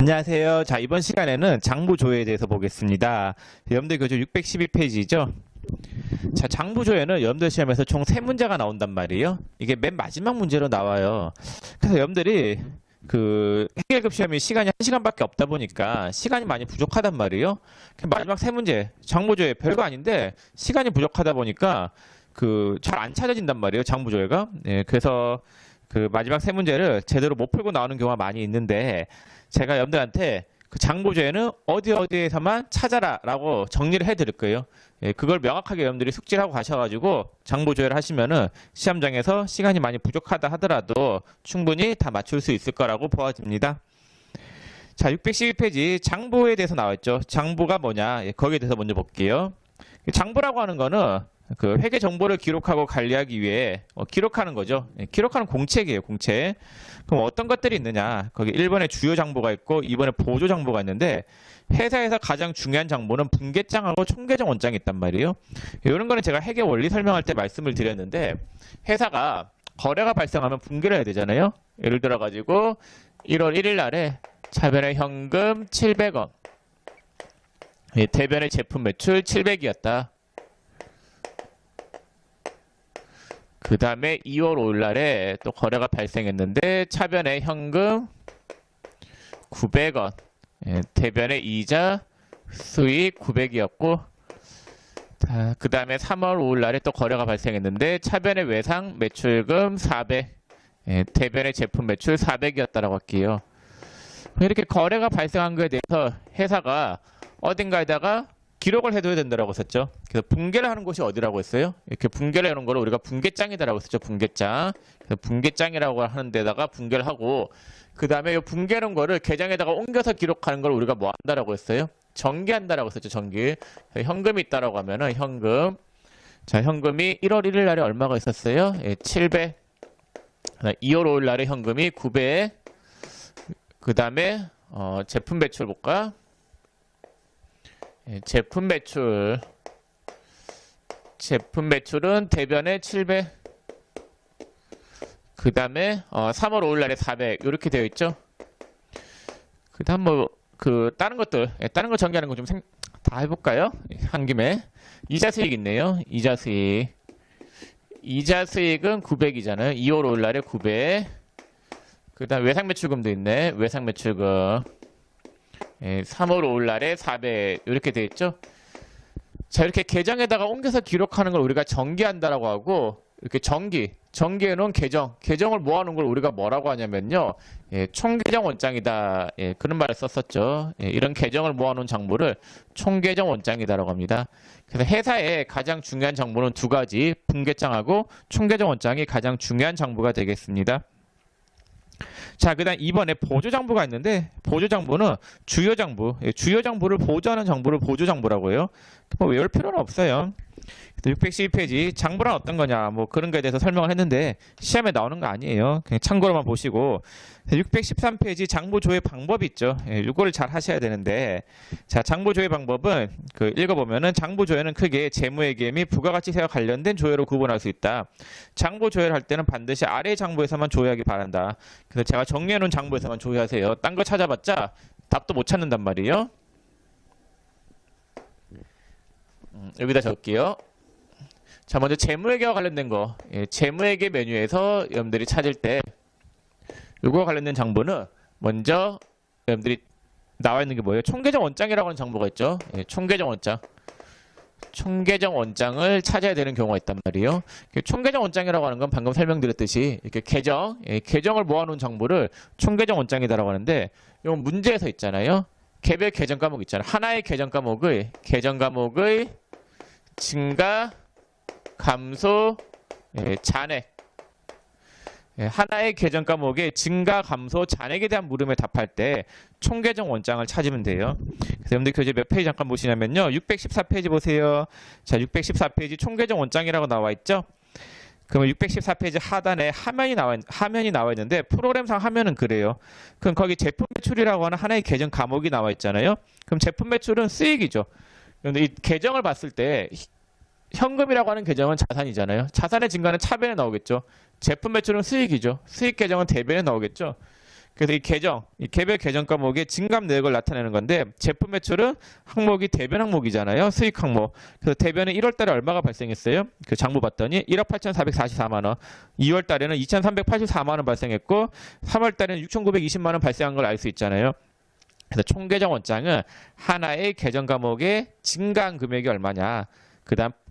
안녕하세요. 자, 이번 시간에는 장부조회에 대해서 보겠습니다. 여러분들 교재 612페이지죠? 자, 장부조회는 여러분들 시험에서 총 3문제가 나온단 말이에요. 이게 맨 마지막 문제로 나와요. 그래서 여러분들이 해결급 시험이 시간이 1시간밖에 없다 보니까 시간이 많이 부족하단 말이에요. 마지막 3문제, 장부조회 별거 아닌데 시간이 부족하다 보니까 잘 안 찾아진단 말이에요. 장부조회가. 네, 그래서 마지막 3문제를 제대로 못 풀고 나오는 경우가 많이 있는데 제가 여러분들한테 장부조회는 어디에서만 찾아라 라고 정리를 해 드릴 거예요. 예, 그걸 명확하게 여러분들이 숙지를 하고 가셔가지고 장부조회를 하시면은 시험장에서 시간이 많이 부족하다 하더라도 충분히 다 맞출 수 있을 거라고 보아집니다. 자, 612페이지 장부에 대해서 나와있죠. 장부가 뭐냐? 예, 거기에 대해서 먼저 볼게요. 장부라고 하는 거는 회계 정보를 기록하고 관리하기 위해 기록하는 거죠. 예, 기록하는 공책이에요, 공책. 그럼 어떤 것들이 있느냐? 거기 1번에 주요 장부가 있고 2번에 보조 장부가 있는데 회사에서 가장 중요한 장부는 분계장하고 총계정 원장이 있단 말이에요. 이런 거는 제가 회계 원리 설명할 때 말씀을 드렸는데 회사가 거래가 발생하면 분계를 해야 되잖아요. 예를 들어 가지고 1월 1일 날에 차변의 현금 700원, 예, 대변의 제품 매출 700이었다. 그 다음에 2월 5일 날에 또 거래가 발생했는데 차변의 현금 900원, 예, 대변의 이자 수익 900이었고 그 다음에 3월 5일 날에 또 거래가 발생했는데 차변의 외상 매출금 400, 예, 대변의 제품 매출 400이었다라고 할게요. 이렇게 거래가 발생한 거에 대해서 회사가 어딘가에다가 기록을 해둬야 된다라고 썼죠. 그래서 분계를 하는 곳이 어디라고 했어요? 이렇게 분계를 해놓은 거를 우리가 분계장이다라고 썼죠. 분계장. 그래서 분계장이라고 하는 데다가 분계를 하고 그 다음에 이 분계한 거를 계장에다가 옮겨서 기록하는 걸 우리가 뭐 한다라고 했어요? 정기한다라고 썼죠. 정기. 현금이 있다라고 하면은 현금. 자, 현금이 1월 1일 날에 얼마가 있었어요? 예, 700. 2월 5일 날에 현금이 900. 그 다음에 제품 매출 볼까? 예, 제품 매출은 대변에 700, 그 다음에 3월 5일 날에 400 이렇게 되어 있죠. 그 다음 다른 것들, 예, 다른 거 정리하는 거 좀 다 해볼까요? 예, 한 김에 이자 수익 있네요. 이자 수익은 900이잖아요. 2월 5일 날에 900. 그 다음 외상 매출금도 있네. 외상 매출금. 예, 3월 5일 날에 400 이렇게 되어 있죠. 자, 이렇게 계정에다가 옮겨서 기록하는 걸 우리가 정기한다라고 하고 이렇게 정기해 놓은 계정을 모아놓은 걸 우리가 뭐라고 하냐면요, 예, 총계정 원장이다. 예, 그런 말을 썼었죠. 예, 이런 계정을 모아놓은 장부를 총계정 원장이다라고 합니다. 그래서 회사의 가장 중요한 장부는 두 가지, 분계장하고 총계정 원장이 가장 중요한 장부가 되겠습니다. 자, 그 다음 2번에 보조장부가 있는데 보조장부는 주요장부, 주요장부를 보조하는 장부를 보조장부라고 해요. 뭐 외울 필요는 없어요. 612페이지 장부란 어떤 거냐 뭐 그런 거에 대해서 설명을 했는데 시험에 나오는 거 아니에요. 그냥 참고로만 보시고 613페이지 장부조회 방법이 있죠. 예, 이거를 잘 하셔야 되는데 자, 장부조회 방법은 읽어보면은 장부조회는 크게 재무회계 및 부가가치세와 관련된 조회로 구분할 수 있다. 장부조회를 할 때는 반드시 아래 장부에서만 조회하기 바란다. 그래서 제가 정리해놓은 장부에서만 조회하세요. 딴 거 찾아봤자 답도 못 찾는단 말이에요. 여기다 적을게요. 자, 먼저 재무회계와 관련된 거, 예, 재무회계 메뉴에서 여러분들이 찾을 때 이거와 관련된 장부는 먼저 여러분들이 나와 있는 게 뭐예요? 총계정 원장이라고 하는 장부가 있죠. 예, 총계정 원장을 찾아야 되는 경우가 있단 말이에요. 총계정 원장이라고 하는 건 방금 설명드렸듯이 이렇게 계정을 모아놓은 장부를 총계정 원장이다라고 하는데 이건 문제에서 있잖아요. 개별 계정 과목 있잖아요. 하나의 계정 과목의 증가, 감소, 예, 잔액. 예, 하나의 계정 과목의 증가, 감소, 잔액에 대한 물음에 답할 때 총계정 원장을 찾으면 돼요. 그래서 여러분들 교재 몇 페이지 잠깐 보시냐면요. 614페이지 보세요. 자, 614페이지 총계정 원장이라고 나와 있죠. 그러면 614페이지 하단에 화면이 나와 있는데 프로그램상 화면은 그래요. 그럼 거기 제품 매출이라고 하는 하나의 계정 과목이 나와 있잖아요. 그럼 제품 매출은 수익이죠. 그런데 이 계정을 봤을 때 현금이라고 하는 계정은 자산이잖아요. 자산의 증가는 차변에 나오겠죠. 제품 매출은 수익이죠. 수익 계정은 대변에 나오겠죠. 그래서 이 개별 계정 과목의 증감 내역을 나타내는 건데 제품 매출은 항목이 대변 항목이잖아요. 수익 항목. 그래서 대변은 1월 달에 얼마가 발생했어요? 그 장부 봤더니 1억 8,444만 원. 2월 달에는 2,384만 원 발생했고 3월 달에는 6,920만 원 발생한 걸 알 수 있잖아요. 그래서 총 계정 원장은 하나의 계정 과목의 증가한 금액이 얼마냐.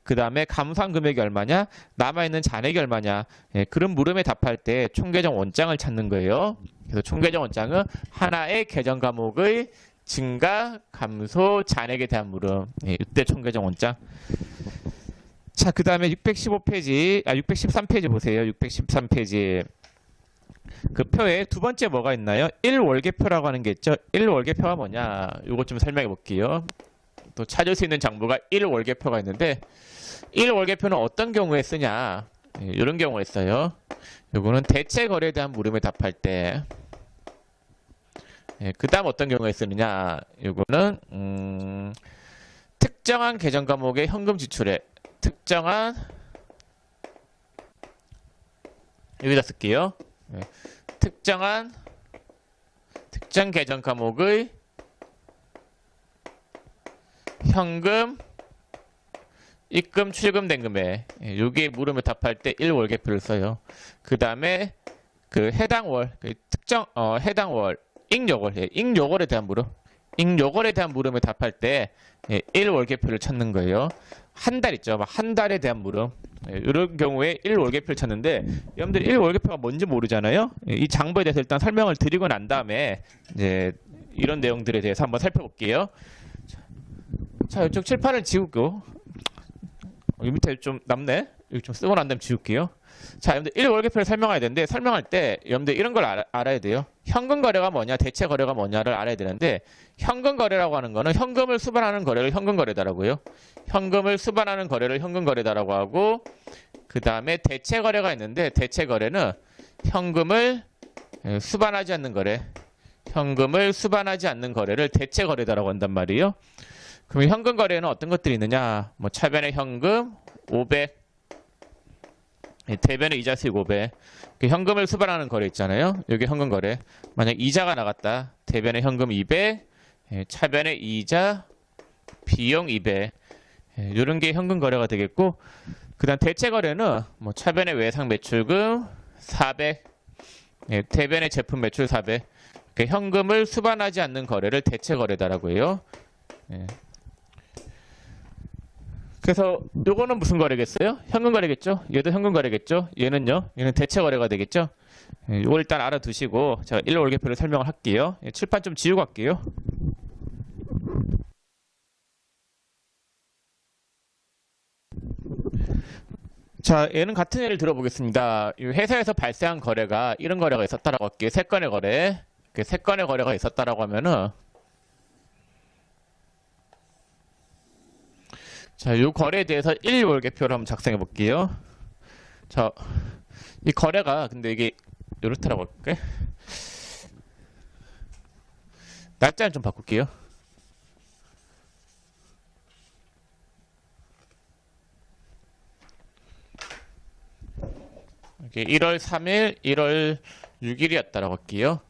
그다음에 감소한 금액이 얼마냐, 남아있는 잔액이 얼마냐, 예, 그런 물음에 답할 때 총계정 원장을 찾는 거예요. 그래서 총계정 원장은 하나의 계정 과목의 증가, 감소, 잔액에 대한 물음. 예, 이때 총계정 원장. 자, 그 다음에 613페이지 보세요. 613페이지. 그 표에 두 번째 뭐가 있나요? 1월계표라고 하는 게 있죠. 1월계표가 뭐냐? 이것 좀 설명해 볼게요. 또 찾을 수 있는 장부가 1월계표가 있는데 1월계표는 어떤 경우에 쓰냐? 이런 경우에 써요. 요거는 대체 거래에 대한 물음에 답할 때. 그 다음 어떤 경우에 쓰느냐? 요거는 특정한 계정 과목의 현금 지출에 특정한 여기다 쓸게요. 특정 계정 과목의 현금 입금 출금된 금액. 여기에 물음을 답할 때 1월계표를 써요. 그 다음에 그 해당 월, 해당 월 잉여월, 잉여월에 대한 물음. 잉여월에 대한 물음을 답할 때 1월계표를 찾는 거예요. 한 달 있죠. 한 달에 대한 물음. 이런 경우에 1월계표를 찾는데 여러분들 1월계표가 뭔지 모르잖아요. 이 장부에 대해서 일단 설명을 드리고 난 다음에 이제 이런 내용들에 대해서 한번 살펴볼게요. 자, 이쪽 칠판을 지우고 여기 밑에 좀 남네. 여기 좀 쓰고 난 다음에 지울게요. 자, 여러분들 1월계표를 설명해야 되는데 설명할 때 여러분들 이런 걸 알아야 돼요. 현금 거래가 뭐냐, 대체 거래가 뭐냐를 알아야 되는데 현금 거래라고 하는 거는 현금을 수반하는 거래를 현금 거래다라고요. 현금을 수반하는 거래를 현금 거래다라고 하고 그 다음에 대체 거래가 있는데 대체 거래는 현금을 수반하지 않는 거래, 현금을 수반하지 않는 거래를 대체 거래다라고 한단 말이에요. 그럼 현금 거래에는 어떤 것들이 있느냐? 뭐 차변의 현금 500, 대변의 이자 수익 500. 그 현금을 수반하는 거래 있잖아요. 여기 현금 거래. 만약 이자가 나갔다. 대변의 현금 200, 차변의 이자 비용 200. 이런 게 현금 거래가 되겠고, 그다음 대체 거래는 뭐 차변의 외상 매출금 400, 대변의 제품 매출 400. 현금을 수반하지 않는 거래를 대체 거래다라고 해요. 그래서 요거는 무슨 거래겠어요? 현금 거래겠죠? 얘도 현금 거래겠죠? 얘는요? 얘는 대체 거래가 되겠죠? 요거 일단 알아두시고 제가 1월계표를 설명을 할게요. 칠판 좀 지우고 할게요. 자, 얘는 같은 예를 들어보겠습니다. 이 회사에서 발생한 거래가 이런 거래가 있었다라고 할게요. 3건의 거래. 3건의 거래가 있었다라고 하면은 자, 이 거래에 대해서 1월계표를 한번 작성해 볼게요. 자, 이 거래가 근데 이게 이렇다라고 할게. 날짜는 좀 바꿀게요. 이렇게 1월 3일, 1월 6일이었다라고 할게요.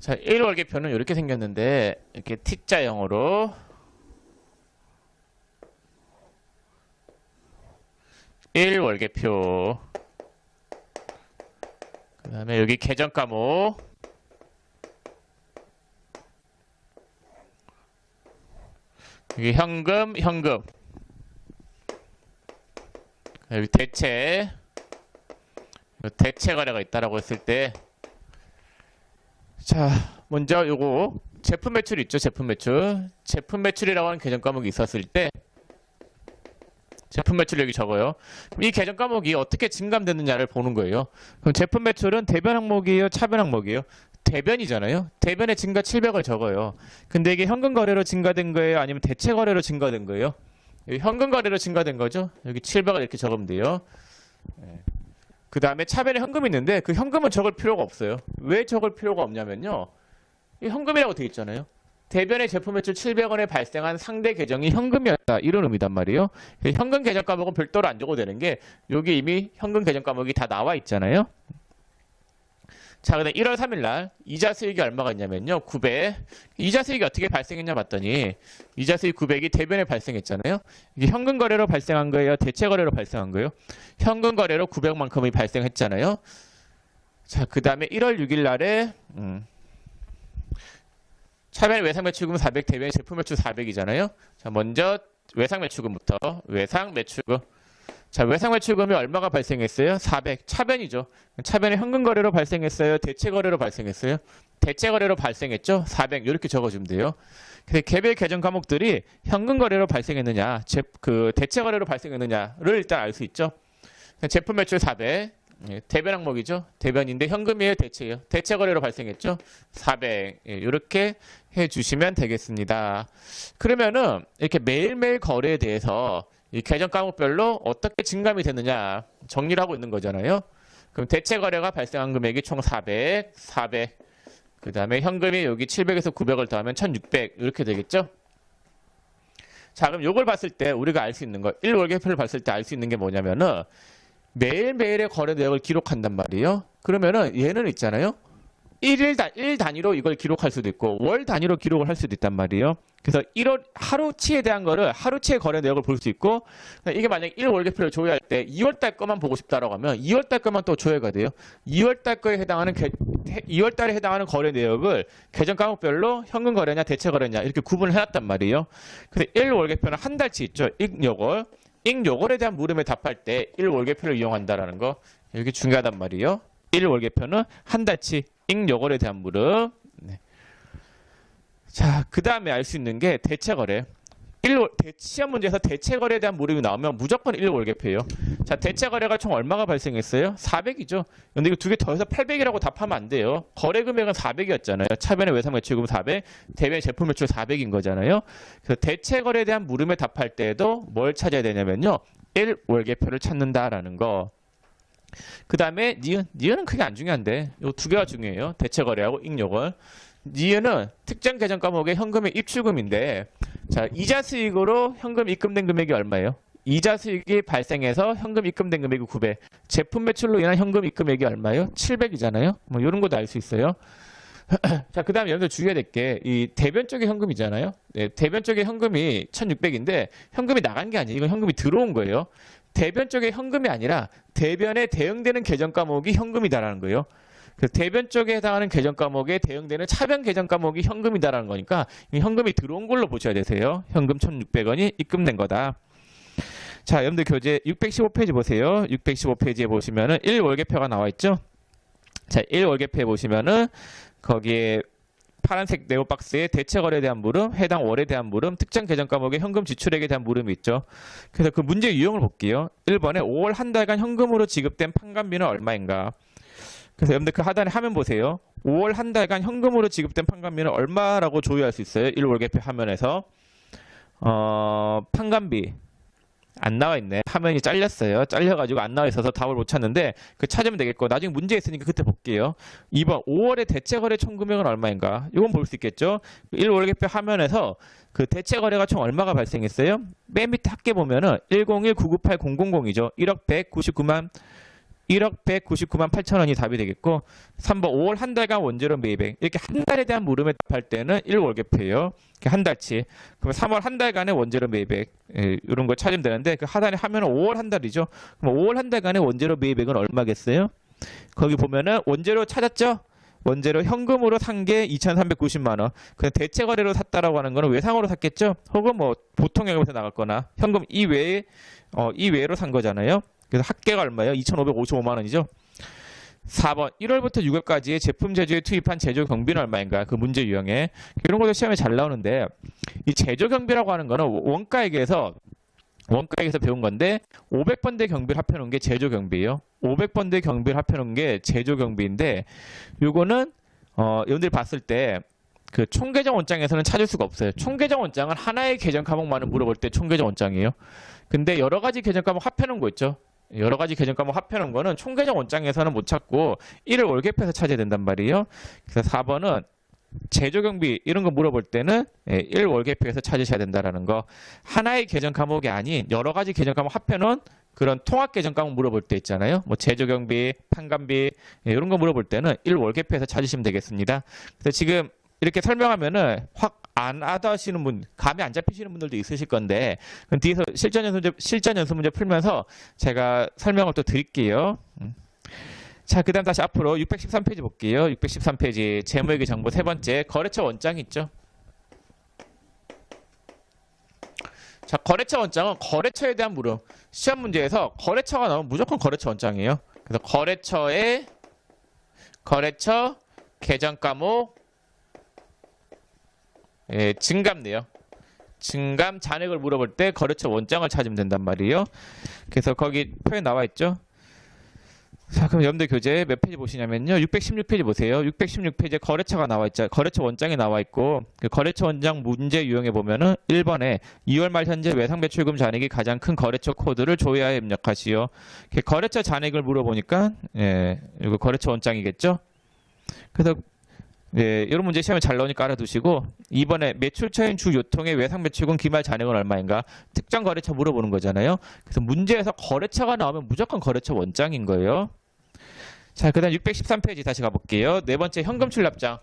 자, 1월계표는 이렇게 생겼는데 이렇게 T자형으로 1월계표. 그 다음에 여기 계정 과목. 여기 현금. 여기 대체 거래가 있다라고 했을 때, 자, 먼저 요거 제품 매출 있죠. 제품 매출이라고 하는 계정 과목이 있었을 때 제품 매출 여기 적어요. 그럼 이 계정 과목이 어떻게 증감되느냐를 보는 거예요. 그럼 제품 매출은 대변 항목이에요, 차변 항목이에요? 대변이잖아요. 대변의 증가 700을 적어요. 근데 이게 현금 거래로 증가된 거예요, 아니면 대체 거래로 증가된 거예요? 여기 현금 거래로 증가된 거죠. 여기 700을 이렇게 적으면 돼요. 그 다음에 차변에 현금이 있는데 그 현금은 적을 필요가 없어요. 왜 적을 필요가 없냐면요, 이 현금이라고 되어 있잖아요. 대변의 제품 매출 700원에 발생한 상대 계정이 현금이었다, 이런 의미단 말이에요. 현금 계정 과목은 별도로 안 적어도 되는 게 여기 이미 현금 계정 과목이 다 나와 있잖아요. 자, 그다음 1월 3일 날 이자 수익이 얼마가 있냐면요. 900. 이자 수익이 어떻게 발생했냐 봤더니 이자 수익 900이 대변에 발생했잖아요. 이게 현금 거래로 발생한 거예요? 대체 거래로 발생한 거예요? 현금 거래로 900만큼이 발생했잖아요. 자, 그다음에 1월 6일 날에 차변 외상 매출금 400, 대변 제품 매출 400이잖아요. 자, 먼저 외상 매출금부터. 외상 매출금. 자, 외상 매출금이 얼마가 발생했어요? 400. 차변이죠. 차변이 현금 거래로 발생했어요? 대체 거래로 발생했어요? 대체 거래로 발생했죠? 400. 이렇게 적어주면 돼요. 근데 개별 계정 과목들이 현금 거래로 발생했느냐, 대체 거래로 발생했느냐를 일단 알 수 있죠. 제품 매출 400. 대변 항목이죠. 대변인데 현금이에요, 대체예요? 대체 거래로 발생했죠. 400. 이렇게 해주시면 되겠습니다. 그러면은 이렇게 매일매일 거래에 대해서 이 계정 과목별로 어떻게 증감이 되느냐 정리를 하고 있는 거잖아요. 그럼 대체 거래가 발생한 금액이 총 400, 400. 그 다음에 현금이 여기 700에서 900을 더하면 1600 이렇게 되겠죠. 자, 그럼 이걸 봤을 때 우리가 알 수 있는 거, 1월계표를 봤을 때 알 수 있는 게 뭐냐면은 매일매일의 거래 내역을 기록한단 말이에요. 그러면은 얘는 있잖아요. 일 단위로 이걸 기록할 수도 있고 월 단위로 기록을 할 수도 있단 말이에요. 그래서 1월 하루치에 대한 거를 하루치의 거래 내역을 볼 수 있고, 이게 만약에 1월계표를 조회할 때 2월달 거만 보고 싶다라고 하면 2월달 거만 또 조회가 돼요. 2월달 해당하는 거래 내역을 계정 과목별로 현금 거래냐 대체 거래냐 이렇게 구분을 해놨단 말이에요. 그래서 1월계표는 한 달치 있죠. 익요걸에 대한 물음에 답할 때 1월계표를 이용한다라는 거, 이게 중요하단 말이에요. 1월계표는 한 달치 익요걸에 대한 물음. 네. 자, 그 다음에 알 수 있는 게 대체거래. 시험 문제에서 대체거래에 대한 물음이 나오면 무조건 1월계표예요. 자, 대체거래가 총 얼마가 발생했어요? 400이죠. 근데 이거 두 개 더해서 800이라고 답하면 안 돼요. 거래 금액은 400이었잖아요. 차변의 외상 매출금 400, 대변의 제품 매출 400인 거잖아요. 그래서 대체거래에 대한 물음에 답할 때에도 뭘 찾아야 되냐면요. 1월계표를 찾는다라는 거. 그 다음에 니은은 크게 안 중요한데 이 두 개가 중요해요. 대체거래하고 익요걸. 니은은 특정 계정 과목의 현금의 입출금인데, 자, 이자 수익으로 현금 입금된 금액이 얼마예요? 이자 수익이 발생해서 현금 입금된 금액이 900. 제품 매출로 인한 현금 입금액이 얼마예요? 700이잖아요. 뭐 이런 것도 알 수 있어요. 자, 그 다음에 여러분들 주의해야 될 게 이 대변 쪽의 현금이잖아요. 네, 대변 쪽의 현금이 1600인데 현금이 나간 게 아니에요. 이건 현금이 들어온 거예요. 대변 쪽의 현금이 아니라 대변에 대응되는 계정 과목이 현금이다라는 거예요. 그래서 대변 쪽에 해당하는 계정 과목에 대응되는 차변 계정 과목이 현금이다라는 거니까 현금이 들어온 걸로 보셔야 되세요. 현금 1,600원이 입금된 거다. 자, 여러분들 교재 615페이지 보세요. 615페이지에 보시면은 1월계표가 나와 있죠. 자, 1월계표에 보시면은 거기에 파란색 네오 박스에 대체 거래에 대한 물음, 해당 월에 대한 물음, 특정 계정 과목의 현금 지출액에 대한 물음이 있죠. 그래서 그 문제 유형을 볼게요. 1번에 5월 한 달간 현금으로 지급된 판관비는 얼마인가? 그래서 여러분들 그 하단에 화면 보세요. 5월 한 달간 현금으로 지급된 판관비는 얼마라고 조회할 수 있어요? 1월계표 화면에서. 판관비 안 나와 있네. 화면이 잘렸어요. 잘려가지고 안 나와 있어서 답을 못 찾는데 그 찾으면 되겠고, 나중에 문제 있으니까 그때 볼게요. 2번 5월의 대체거래 총 금액은 얼마인가? 이건 볼 수 있겠죠. 1월계표 화면에서 그 대체거래가 총 얼마가 발생했어요? 맨 밑에 합계 보면은 101-998-000이죠. 1억 199만 8천 원이 답이 되겠고, 3번 5월 한 달간 원재료 매입액. 이렇게 한 달에 대한 물음에 답할 때는 1월계표예요. 한 달치. 그럼 3월 한 달간의 원재료 매입액, 이런 거 찾으면 되는데, 그 하단에 하면은 5월 한 달이죠. 그럼 5월 한 달간의 원재료 매입액은 얼마겠어요? 거기 보면은 원재료 찾았죠? 원재료 현금으로 산 게 2,390만 원. 그냥 대체 거래로 샀다라고 하는 거는 외상으로 샀겠죠? 혹은 뭐 보통 영업에서 나갔거나 현금 이외로 산 거잖아요. 그래서 합계가 얼마예요? 2,555만 원이죠. 4번 1월부터 6월까지의 제품 제조에 투입한 제조 경비는 얼마인가? 그 문제 유형에 이런 것도 시험에 잘 나오는데, 이 제조 경비라고 하는 거는 원가액에서 배운 건데 500번대 경비를 합해놓은 게 제조 경비예요. 500번대 경비를 합해놓은 게 제조 경비인데, 요거는 여러분들이 봤을 때 그 총계정 원장에서는 찾을 수가 없어요. 총계정 원장은 하나의 계정 과목만을 물어볼 때 총계정 원장이에요. 근데 여러 가지 계정 과목 합해놓은 거 있죠. 여러 가지 계정 과목 합해놓은 거는 총계정 원장에서는 못 찾고 1월 월계표에서 찾아야 된단 말이에요. 그래서 4번은 제조경비 이런 거 물어볼 때는 1월계표에서 찾으셔야 된다라는 거. 하나의 계정 과목이 아닌 여러 가지 계정 과목 합해놓은 그런 통합 계정 과목 물어볼 때 있잖아요. 뭐 제조경비, 판관비 이런 거 물어볼 때는 1월계표에서 찾으시면 되겠습니다. 그래서 지금 이렇게 설명하면은 확 안 하시는 분, 감이 안 잡히시는 분들도 있으실 건데 뒤에서 실전 연수 문제 풀면서 제가 설명을 또 드릴게요. 자, 그 다음 다시 앞으로 613페이지 볼게요. 613페이지 재무회계 정보 세 번째 거래처 원장이 있죠. 자, 거래처 원장은 거래처에 대한 물음. 시험 문제에서 거래처가 나오면 무조건 거래처 원장이에요. 그래서 거래처 계정 과목 증감네요. 증감 잔액을 물어볼 때 거래처 원장을 찾으면 된단 말이에요. 그래서 거기 표현 나와 있죠. 자, 그럼 여러분들 교재 몇 페이지 보시냐면요. 616페이지 보세요. 616페이지에 거래처가 나와 있죠. 거래처 원장이 나와 있고 그 거래처 원장 문제 유형에 보면은 1번에 2월 말 현재 외상 배출금 잔액이 가장 큰 거래처 코드를 조회하여 입력하시오. 거래처 잔액을 물어보니까 이거 거래처 원장이겠죠. 그래서 이런 문제 시험에 잘 나오니까 알아두시고 2번에 매출처인 주 유통의 외상 배출금 기말 잔액은 얼마인가? 특정 거래처 물어보는 거잖아요. 그래서 문제에서 거래처가 나오면 무조건 거래처 원장인 거예요. 자, 그 다음 613페이지 다시 가볼게요. 네 번째 현금 출납장.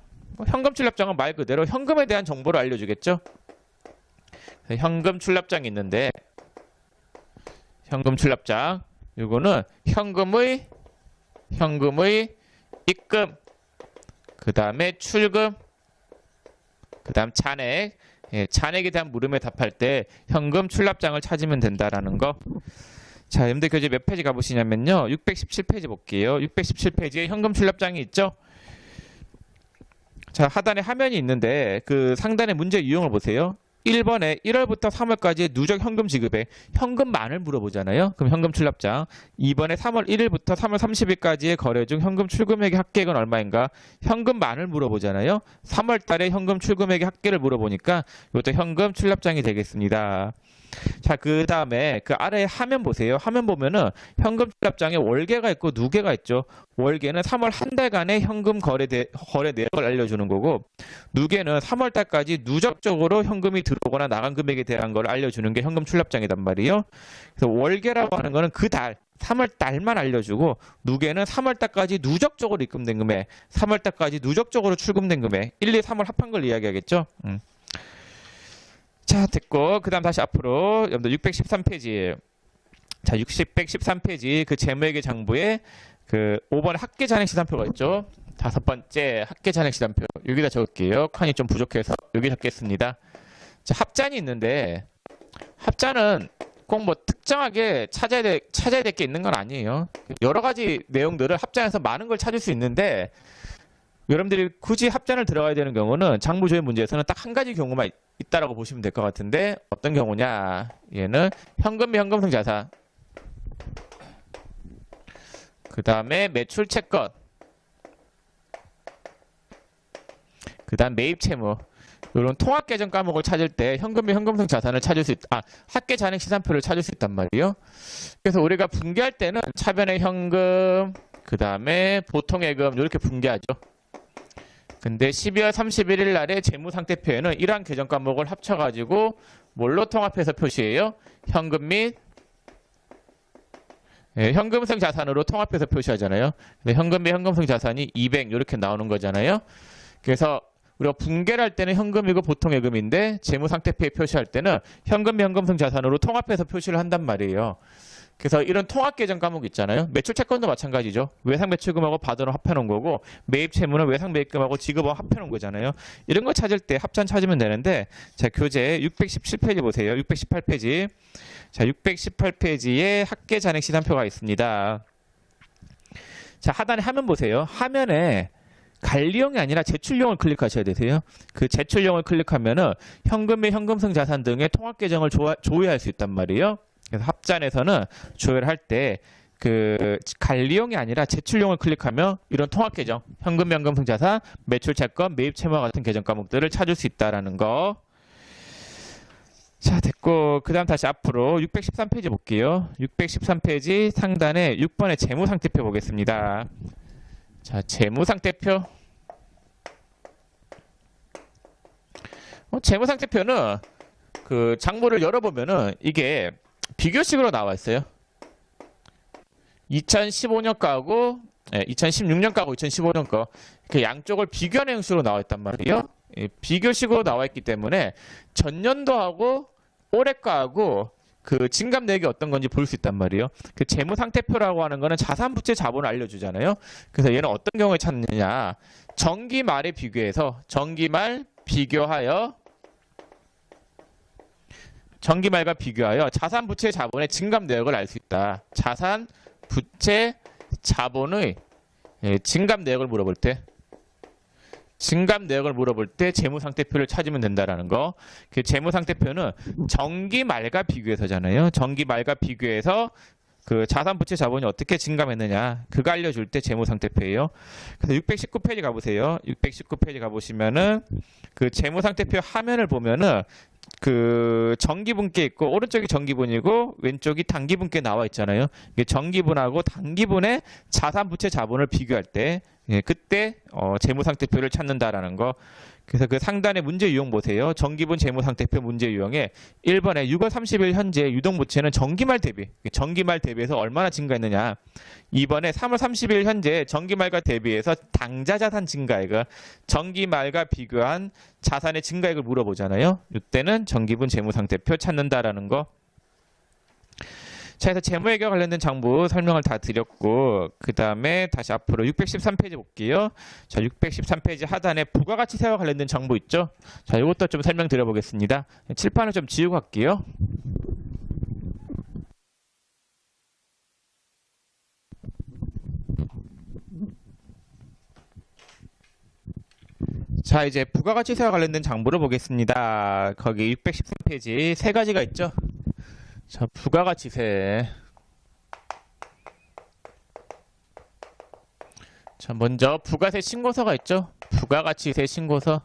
현금 출납장은 말 그대로 현금에 대한 정보를 알려주겠죠. 현금 출납장이 있는데 현금 출납장 이거는 현금의 입금, 그 다음에 출금, 그 다음 잔액, 잔액에 대한 물음에 답할 때 현금 출납장을 찾으면 된다라는 거. 자, 여러분들 교재 몇 페이지 가보시냐면요. 617페이지 볼게요. 617페이지에 현금 출납장이 있죠. 자, 하단에 화면이 있는데 그 상단에 문제 유형을 보세요. 1번에 1월부터 3월까지의 누적 현금 지급액, 현금만을 물어보잖아요. 그럼 현금 출납장. 2번에 3월 1일부터 3월 30일까지의 거래 중 현금 출금액의 합계액은 얼마인가? 현금만을 물어보잖아요. 3월 달에 현금 출금액의 합계를 물어보니까 이것도 현금 출납장이 되겠습니다. 자, 그 다음에 그 아래 화면 보세요. 화면 보면은 현금 출납장에 월계가 있고 누계가 있죠. 월계는 3월 한 달간의 현금 거래 내역을 알려주는 거고, 누계는 3월 달까지 누적적으로 현금이 들어오거나 나간 금액에 대한 걸 알려주는 게 현금 출납장이단 말이에요. 그래서 월계라고 하는 거는 그 달, 3월 달만 알려주고, 누계는 3월 달까지 누적적으로 입금된 금액, 3월 달까지 누적적으로 출금된 금액, 1, 2, 3월 합한 걸 이야기하겠죠. 자, 됐고 그 다음 다시 앞으로 여러분들 613페이지. 자, 613페이지 그 재무회계 장부에 그 5번에 합계 잔액 시산표가 있죠. 다섯 번째 합계 잔액 시산표 여기다 적을게요. 칸이 좀 부족해서 여기 적겠습니다. 자, 합잔이 있는데 합잔은 꼭 뭐 특정하게 찾아야 될 게 있는 건 아니에요. 여러 가지 내용들을 합잔에서 많은 걸 찾을 수 있는데 여러분들이 굳이 합잔을 들어가야 되는 경우는 장부조회 문제에서는 딱 한 가지 경우만 있다라고 보시면 될 것 같은데 어떤 경우냐? 얘는 현금 및 현금성 자산, 그 다음에 매출 채권, 그 다음 매입 채무, 이런 통합 계정 과목을 찾을 때 현금 및 현금성 자산을 찾을 수 합계 잔액 시산표를 찾을 수 있단 말이에요. 그래서 우리가 분개할 때는 차변의 현금, 그 다음에 보통예금 이렇게 분개하죠. 근데 12월 31일 날의 재무상태표에는 이러한 계정 과목을 합쳐가지고 뭘로 통합해서 표시해요? 현금 및 현금성 자산으로 통합해서 표시하잖아요. 근데 현금 및 현금성 자산이 200 이렇게 나오는 거잖아요. 그래서 우리가 분개를 할 때는 현금이고 보통예금인데 재무상태표에 표시할 때는 현금 및 현금성 자산으로 통합해서 표시를 한단 말이에요. 그래서 이런 통합계정 과목 있잖아요. 매출채권도 마찬가지죠. 외상매출금하고 받으러 합해놓은 거고, 매입채무는 외상매입금하고 지급하고 합해놓은 거잖아요. 이런 거 찾을 때 합잔 찾으면 되는데, 자, 교재 617페이지 보세요. 618페이지. 자, 618페이지에 합계 잔액 시산표가 있습니다. 자, 하단에 화면 보세요. 화면에 관리형이 아니라 제출형을 클릭하셔야 되세요. 그 제출형을 클릭하면은 현금 및 현금성 자산 등의 통합계정을 조회할 수 있단 말이에요. 그래서 합잔에서는 조회를 할 때 그 관리형이 아니라 제출형을 클릭하면 이런 통합계정, 현금, 현금성 자산, 매출채권, 매입채무와 같은 계정 과목들을 찾을 수 있다라는 거. 자, 됐고 그 다음 다시 앞으로 613페이지 볼게요. 613페이지 상단에 6번의 재무상태표 보겠습니다. 자, 재무상태표. 재무상태표는 그 장부를 열어보면은 이게 비교식으로 나와 있어요. 2015년 거하고 2016년 거하고 2015년 거 그 양쪽을 비교하는 형식으로 나와 있단 말이에요. 비교식으로 나와 있기 때문에 전년도하고 올해 거하고 그 증감 내역이 어떤 건지 볼 수 있단 말이에요. 그 재무상태표라고 하는 거는 자산, 부채, 자본을 알려주잖아요. 그래서 얘는 어떤 경우에 찾느냐? 정기 말에 비교해서 정기 말 비교하여 정기 말과 비교하여 자산, 부채, 자본의 증감 내역을 알 수 있다. 자산, 부채, 자본의 증감 내역을 물어볼 때 증감 내역을 물어볼 때 재무상태표를 찾으면 된다라는 거. 그 재무상태표는 정기 말과 비교해서잖아요. 정기 말과 비교해서 그 자산, 부채, 자본이 어떻게 증감했느냐 그거 알려줄 때 재무상태표예요. 그래서 619페이지 가보세요. 619페이지 가보시면은 그 재무상태표 화면을 보면은 그 정기분께 있고 오른쪽이 정기분이고 왼쪽이 단기분께 나와 있잖아요. 이게 정기분하고 단기분의 자산, 부채, 자본을 비교할 때 그때 재무상태표를 찾는다라는 거. 그래서 그 상단에 문제 유형 보세요. 정기분 재무상태표 문제 유형에 1번에 6월 30일 현재 유동부채는 정기말 대비 정기말 대비해서 얼마나 증가했느냐. 2번에 3월 30일 현재 정기말과 대비해서 당좌자산 증가액을 정기말과 비교한 자산의 증가액을 물어보잖아요. 이때는 정기분 재무상태표 찾는다라는 거. 자, 그래서 재무회계 관련된 장부 설명을 다 드렸고 그 다음에 다시 앞으로 613페이지 볼게요. 자, 613페이지 하단에 부가가치세와 관련된 정보 있죠. 자, 이것도 좀 설명드려 보겠습니다. 칠판을 좀 지우고 갈게요. 자, 이제 부가가치세와 관련된 장부를 보겠습니다. 거기 613페이지 세 가지가 있죠. 자, 부가가치세. 자, 먼저 부가세 신고서가 있죠. 부가가치세 신고서.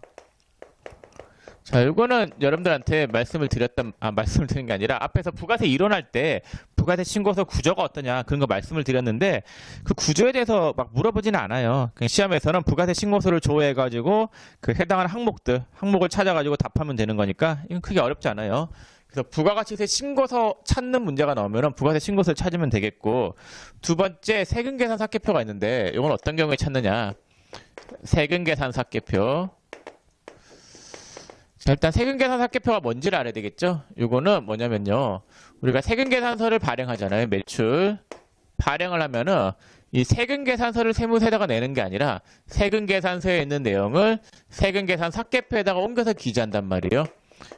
자, 이거는 여러분들한테 말씀을 드린 게 아니라 앞에서 부가세 이론할 때 부가세 신고서 구조가 어떠냐 그런 거 말씀을 드렸는데 그 구조에 대해서 막 물어보지는 않아요. 그냥 시험에서는 부가세 신고서를 조회해가지고 그 해당하는 항목을 찾아가지고 답하면 되는 거니까 이건 크게 어렵지 않아요. 그래서 부가가치세 신고서 찾는 문제가 나오면 부가세 신고서를 찾으면 되겠고, 두 번째 세금계산 사개표가 있는데 이건 어떤 경우에 찾느냐. 세금계산 사개표. 자, 일단 세금계산 사개표가 뭔지를 알아야 되겠죠. 이거는 뭐냐면요, 우리가 세금계산서를 발행하잖아요. 매출 발행을 하면은 이 세금계산서를 세무서에다가 내는 게 아니라 세금계산서에 있는 내용을 세금계산 사개표에다가 옮겨서 기재한단 말이에요.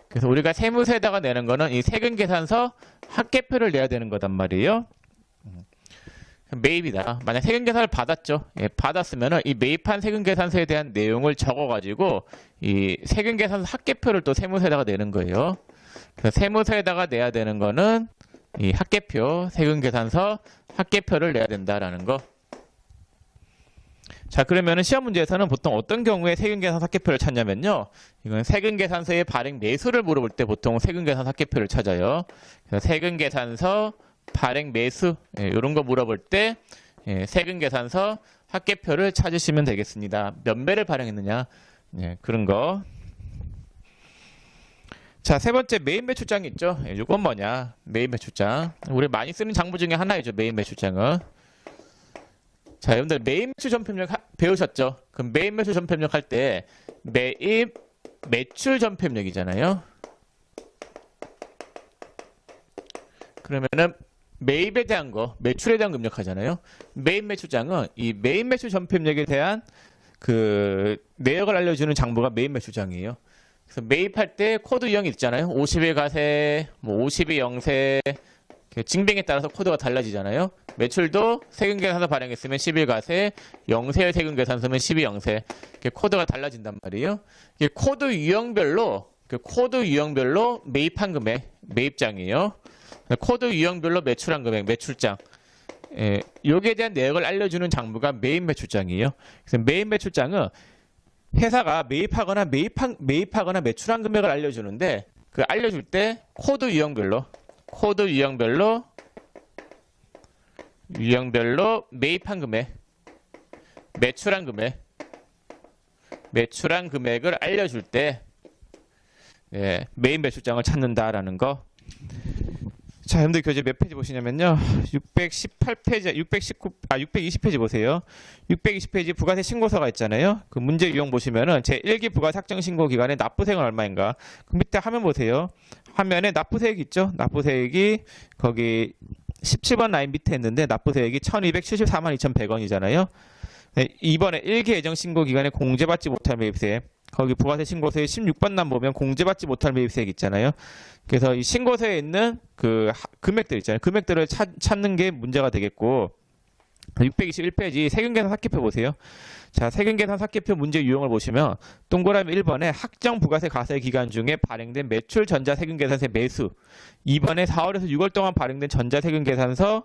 그래서 우리가 세무서에다가 내는 거는 이 세금계산서 합계표를 내야 되는 거단 말이에요. 매입이다. 만약 세금계산을 받았죠. 받았으면은 이 매입한 세금계산서에 대한 내용을 적어가지고 이 세금계산서 합계표를 또 세무서에다가 내는 거예요. 그래서 세무서에다가 내야 되는 거는 이 합계표, 세금계산서 합계표를 내야 된다라는 거. 자, 그러면은 시험 문제에서는 보통 어떤 경우에 세금계산 사개표를 찾냐면요. 이건 세금계산서의 발행 매수를 물어볼 때 보통 세금계산 사개표를 찾아요. 그래서 세금계산서 발행 매수 이런 거 물어볼 때 세금계산서 합계표를 찾으시면 되겠습니다. 몇 배를 발행했느냐 그런 거. 자, 세 번째 메인 매출장이 있죠. 이건 뭐냐? 메인 매출장. 우리 많이 쓰는 장부 중에 하나이죠. 메인 매출장은. 자, 여러분들 매입 매출 전표입력 배우셨죠? 그럼 매입 매출 전표입력 할 때 매입 매출 전표입력이잖아요. 그러면은 매입에 대한 거, 매출에 대한 거 입력하잖아요. 매입 매출장은 이 매입 매출 전표입력에 대한 그 내역을 알려주는 장부가 매입 매출장이에요. 그래서 매입할 때 코드 유형이 있잖아요. 50일 가세, 뭐 50일 영세, 징빙에 따라서 코드가 달라지잖아요. 매출도 세금계산서 발행했으면 10일 가세, 영세 세금계산서면 12 영세. 이렇게 코드가 달라진단 말이에요. 이게 코드 유형별로 매입한 금액, 매입장이에요. 코드 유형별로 매출한 금액, 매출장. 여기에 대한 내역을 알려주는 장부가 매입 매출장이에요. 그래서 매입 매출장은 회사가 매입하거나 매출한 금액을 알려주는데 그 알려줄 때 코드 유형별로 매입한 금액, 매출한 금액을 알려줄 때 예, 메인 매출장을 찾는다라는 거. 자, 여러분들 교재 몇 페이지 보시냐면요. 618페이지, 620페이지 보세요. 620페이지 부가세 신고서가 있잖아요. 그 문제 유형 보시면은 제1기 부가세 확정 신고 기간에 납부세액은 얼마인가? 그 밑에 화면 보세요. 화면에 납부세액 있죠? 납부세액이 거기 17번 라인 밑에 있는데 납부세액이 1274만 2100원이잖아요. 네, 이번에 1기 예정 신고 기간에 공제받지 못할 매입세. 거기 부가세 신고서에 16번 란 보면 공제받지 못할 매입세액 있잖아요. 그래서 이 신고서에 있는 그 금액들 있잖아요. 금액들을 찾는 게 문제가 되겠고, 621페이지 세금계산 사기표 보세요. 자, 세금계산 사기표 문제 유형을 보시면 동그라미 1번에 확정 부가세 과세 기간 중에 발행된 매출 전자세금계산세 매수, 2번에 4월에서 6월 동안 발행된 전자세금계산서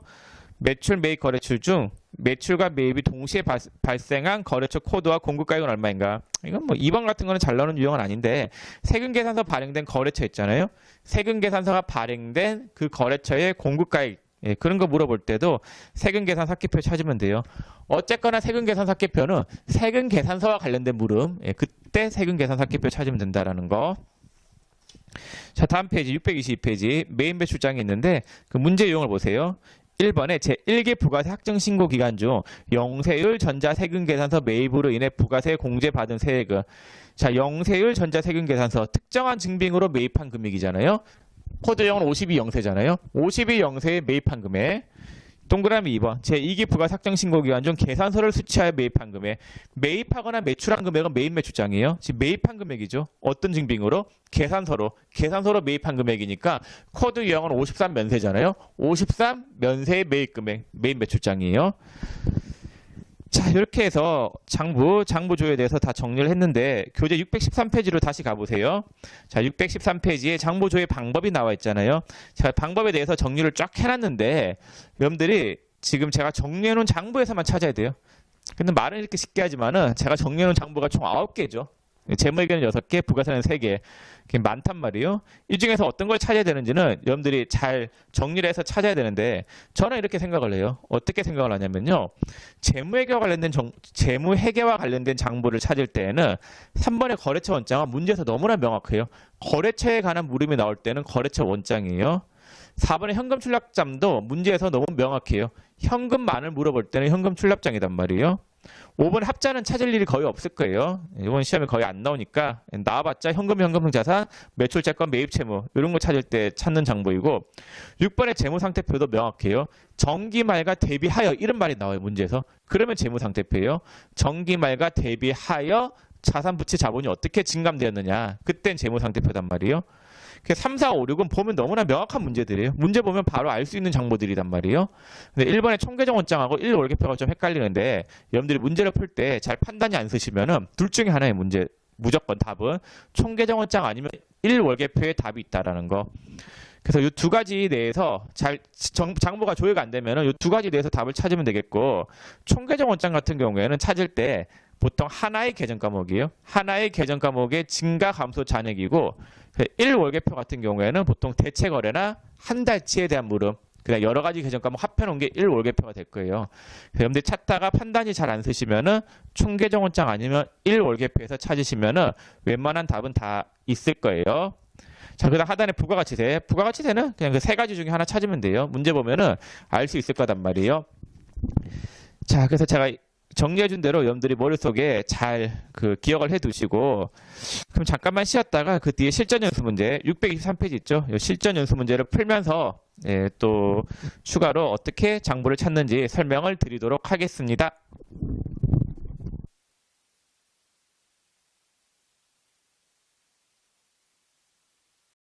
매출 매입 거래출 중 매출과 매입이 동시에 발생한 거래처 코드와 공급가액은 얼마인가? 이건 뭐 2번 같은 거는 잘 나오는 유형은 아닌데, 세금계산서 발행된 거래처 있잖아요. 세금계산서가 발행된 그 거래처의 공급가액, 예, 그런 거 물어볼 때도 세금계산 사기표 찾으면 돼요. 어쨌거나 세금계산 사기표는 세금계산서와 관련된 물음, 예, 그때 세금계산 사기표 찾으면 된다라는 거. 자, 다음 페이지 622페이지 메인 매출장이 있는데 그 문제 유형을 보세요. 1번에 제1기 부가세 확정 신고 기간 중 영세율 전자세금계산서 매입으로 인해 부가세 공제받은 세액은, 자, 영세율 전자세금계산서 특정한 증빙으로 매입한 금액이잖아요. 코드형은 52영세잖아요. 52영세에 매입한 금액. 동그라미 2번 제2기 부가세 확정 신고 기간 중 계산서를 수취하여 매입한 금액. 매입하거나 매출한 금액은 매입 매출장이에요. 지금 매입한 금액이죠. 어떤 증빙으로? 계산서로 매입한 금액이니까 코드 유형은 53 면세잖아요. 53 면세의 매입 금액, 매입 매출장이에요. 자, 이렇게 해서 장부 조회에 대해서 다 정리를 했는데 교재 613페이지로 다시 가보세요. 자, 613페이지에 장부 조회 방법이 나와 있잖아요. 자, 방법에 대해서 정리를 쫙 해놨는데 여러분들이 지금 제가 정리해놓은 장부에서만 찾아야 돼요. 근데 말은 이렇게 쉽게 하지만은 제가 정리해놓은 장부가 총 9개죠. 재무회계는 6개, 부가세는 3개. 많단 말이에요. 이 중에서 어떤 걸 찾아야 되는지는 여러분들이 잘 정리를 해서 찾아야 되는데, 저는 이렇게 생각을 해요. 어떻게 생각을 하냐면요. 재무회계와 관련된 장부를 찾을 때에는 3번의 거래처 원장은 문제에서 너무나 명확해요. 거래처에 관한 물음이 나올 때는 거래처 원장이에요. 4번의 현금 출납장도 문제에서 너무 명확해요. 현금만을 물어볼 때는 현금 출납장이단 말이에요. 5번 합자는 찾을 일이 거의 없을 거예요. 이번 시험에 거의 안 나오니까 나와봤자 현금 자산, 매출채권, 매입채무 이런 거 찾을 때 찾는 장부이고, 6번의 재무상태표도 명확해요. 정기말과 대비하여 이런 말이 나와요. 문제에서. 그러면 재무상태표예요. 정기말과 대비하여 자산 부채 자본이 어떻게 증감되었느냐, 그땐 재무상태표단 말이에요. 3, 4, 5, 6은 보면 너무나 명확한 문제들이에요. 문제 보면 바로 알 수 있는 장부들이란 말이에요. 근데 1번의 총계정 원장하고 1 월계표가 좀 헷갈리는데, 여러분들이 문제를 풀 때 잘 판단이 안 쓰시면은 둘 중에 하나의 문제, 무조건 답은 총계정 원장 아니면 1 월계표에 답이 있다라는 거. 그래서 이 두 가지 내에서 장부가 조회가 안 되면은 이 두 가지 내에서 답을 찾으면 되겠고, 총계정 원장 같은 경우에는 찾을 때 보통 하나의 계정 과목이에요. 하나의 계정 과목의 증가 감소 잔액이고, 1월계표 같은 경우에는 보통 대체 거래나 한 달치에 대한 물음, 그냥 여러 가지 계정 과목 합해놓은 게 1월계표가 될 거예요. 여러분들 찾다가 판단이 잘 안 쓰시면은 총계정 원장 아니면 1월계표에서 찾으시면은 웬만한 답은 다 있을 거예요. 자, 그다음 하단에 부가가치세. 부가가치세는 그냥 그 세 가지 중에 하나 찾으면 돼요. 문제 보면은 알 수 있을 거단 말이에요. 자, 그래서 제가 정리해준 대로 여러분들이 머릿속에 잘 기억을 해두시고, 그럼 잠깐만 쉬었다가 그 뒤에 실전 연수 문제 623페이지 있죠. 실전 연수 문제를 풀면서 또 추가로 어떻게 장부를 찾는지 설명을 드리도록 하겠습니다.